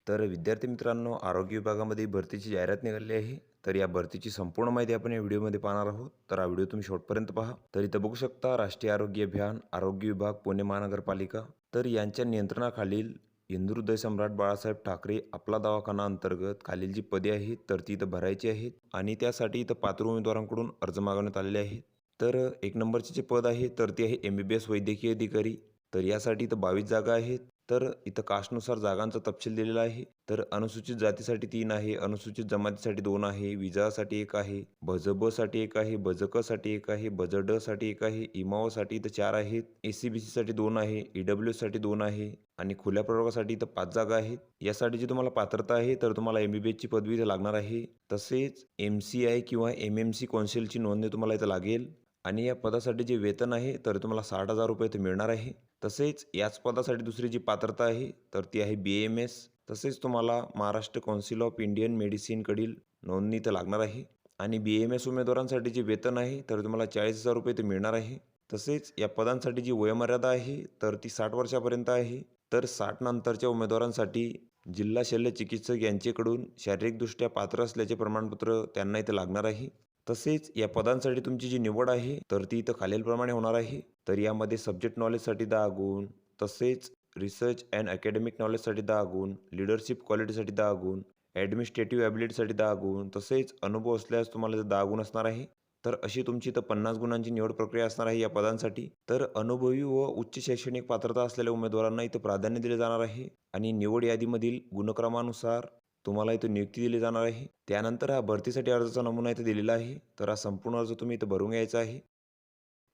तर विद्यार्थी मित्रांनो, आरोग्य विभागामध्ये भरतीची जाहिरात निघाली आहे. तर या भरतीची संपूर्ण माहिती आपण या व्हिडिओमध्ये पाहणार आहोत. तर हा व्हिडिओ तुम्ही शेवटपर्यंत पहा. तर इथं बघू शकता राष्ट्रीय आरोग्य अभियान, आरोग्य विभाग, पुणे महानगरपालिका. तर यांच्या नियंत्रणाखालील हिंदू हृदय सम्राट बाळासाहेब ठाकरे आपला दवाखाना अंतर्गत खालील जी पदे आहेत तर ती इथं भरायची आहेत आणि त्यासाठी इथं पात्र उमेदवारांकडून अर्ज मागवण्यात आलेले आहेत. तर एक नंबरचे जे पद आहे तर ते आहे MBBS वैद्यकीय अधिकारी. तर यासाठी इथं 22 जागा आहेत. तर इथं कास्टनुसार जागांचा तपशील दिलेला आहे. तर अनुसूचित जातीसाठी 3 आहे, अनुसूचित जमातीसाठी 2 आहे, विजासाठी 1 आहे, भज ब साठी 1 आहे, भज क साठी 1 आहे, भज ड साठी 1 आहे, इमाओ साठी इथं 4 आहेत, SC-BC साठी 2 आहे, EWS साठी 2 आहे आणि खुल्या प्रवर्गासाठी इथं 5 जागा आहेत. यासाठी जी तुम्हाला पात्रता आहे तर तुम्हाला MBBS ची पदवी इथं लागणार आहे. तसेच MCI किंवा MMC कौन्सिलची नोंदणी तुम्हाला इथं लागेल आणि या पदासाठी जे वेतन आहे तर तुम्हाला 60,000 रुपये इथं मिळणार आहे. तसेच याच पदासाठी दुसरी जी पात्रता आहे तर ती आहे BAMS. तसेच तुम्हाला महाराष्ट्र कौन्सिल ऑफ इंडियन मेडिसिनकडील नोंदणी इथं लागणार आहे आणि BAMS उमेदवारांसाठी जे वेतन आहे तर तुम्हाला 40,000 रुपये इथं मिळणार आहे. तसेच या पदांसाठी जी वयोमर्यादा आहे तर ती 60 वर्षापर्यंत आहे. तर 60 नंतरच्या उमेदवारांसाठी जिल्हा शल्य चिकित्सक यांच्याकडून शारीरिकदृष्ट्या पात्र असल्याचे प्रमाणपत्र त्यांना इथं लागणार आहे. तसेच या पदांसाठी तुमची जी निवड आहे तर ती इथं खालीलप्रमाणे होणार आहे. तर यामध्ये सब्जेक्ट नॉलेजसाठी 10 गुण, तसेच रिसर्च अँड अकॅडमिक नॉलेजसाठी 10 गुण, लीडरशिप क्वालिटीसाठी 10 गुण, ॲडमिनिस्ट्रेटिव्ह ॲबिलिटीसाठी 10 गुण, तसेच अनुभव असल्यास तुम्हाला 10 गुण असणार आहे. तर अशी तुमची इथं 50 गुणांची निवड प्रक्रिया असणार आहे या पदांसाठी. तर अनुभवी व उच्च शैक्षणिक पात्रता असलेल्या उमेदवारांना इथं प्राधान्य दिले जाणार आहे आणि निवड यादीमधील गुणक्रमानुसार तुम्हाला इथं नियुक्ती दिली जाणार आहे. त्यानंतर हा भरतीसाठी अर्जाचा नमुना इथं दिलेला आहे. तर हा संपूर्ण अर्ज तुम्ही इथं भरून घ्यायचा आहे.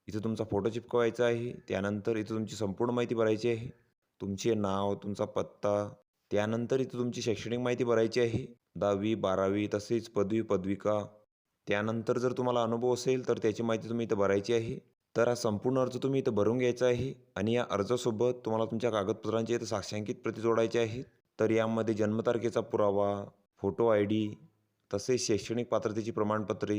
इथं तुमचा फोटो चिपकवायचा आहे. त्यानंतर इथं तुमची संपूर्ण माहिती भरायची आहे. तुमचे नाव, तुमचा पत्ता, त्यानंतर इथं तुमची शैक्षणिक माहिती भरायची आहे. 10वी, 12वी तसेच पदवी, पदविका. त्यानंतर जर तुम्हाला अनुभव असेल तर त्याची माहिती तुम्ही इथं भरायची आहे. तर हा संपूर्ण अर्ज तुम्ही इथं भरून घ्यायचा आहे आणि या अर्जासोबत तुम्हाला तुमच्या कागदपत्रांची इथं साक्षांकित प्रती जोडायची आहेत. तर यामध्ये जन्मतारखेचा पुरावा, फोटो ID, तसेच शैक्षणिक पात्रतेची प्रमाणपत्रे,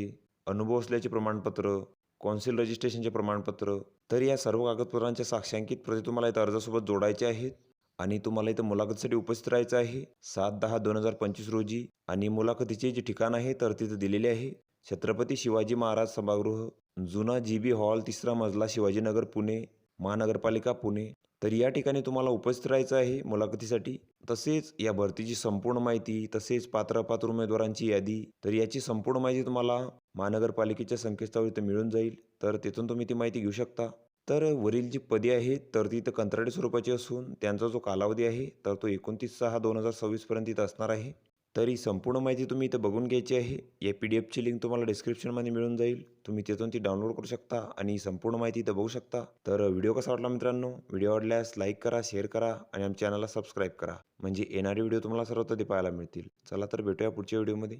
अनुभव असल्याचे प्रमाणपत्र, कौन्सिल रजिस्ट्रेशनचे प्रमाणपत्र. तर या सर्व कागदपत्रांच्या साक्षांकित प्रती तुम्हाला इथं अर्जासोबत जोडायच्या आहेत आणि तुम्हाला इथं मुलाखतीसाठी उपस्थित राहायचं आहे 7/10/2025 रोजी आणि मुलाखतीचे जे ठिकाण आहे तर तिथं दिलेले आहे छत्रपती शिवाजी महाराज सभागृह, जुना GB हॉल, 3रा मजला, शिवाजीनगर, पुणे, महानगरपालिका, पुणे. तर या ठिकाणी तुम्हाला उपस्थित राहायचं आहे मुलाखतीसाठी. तसेच या भरतीची संपूर्ण माहिती, तसेच पात्र उमेदवारांची यादी, तर याची संपूर्ण माहिती तुम्हाला महानगरपालिकेच्या संकेतस्थळावर इथं मिळून जाईल. तर तिथून तुम्ही ती माहिती घेऊ शकता. तर वरील जी पदे आहेत तर ती इथं कंत्राटी स्वरूपाची असून त्यांचा जो कालावधी आहे तर तो 29/6/2026 पर्यंत इथं असणार आहे. तर ही संपूर्ण माहिती तुम्ही इथं बघून घ्यायची आहे. या PDFची लिंक तुम्हाला डिस्क्रिप्शनमध्ये मिळून जाईल. तुम्ही तिथून ती डाउनलोड करू शकता आणि ही संपूर्ण माहिती इथं बघू शकता. तर व्हिडिओ कसा वाटला मित्रांनो? व्हिडिओ आवडल्यास लाईक करा, शेअर करा आणि आमच्या चॅनलला सबस्क्राईब करा. म्हणजे येणारे व्हिडिओ तुम्हाला सर्वात आधी पाहायला मिळतील. चला तर भेटूया पुढच्या व्हिडिओमध्ये.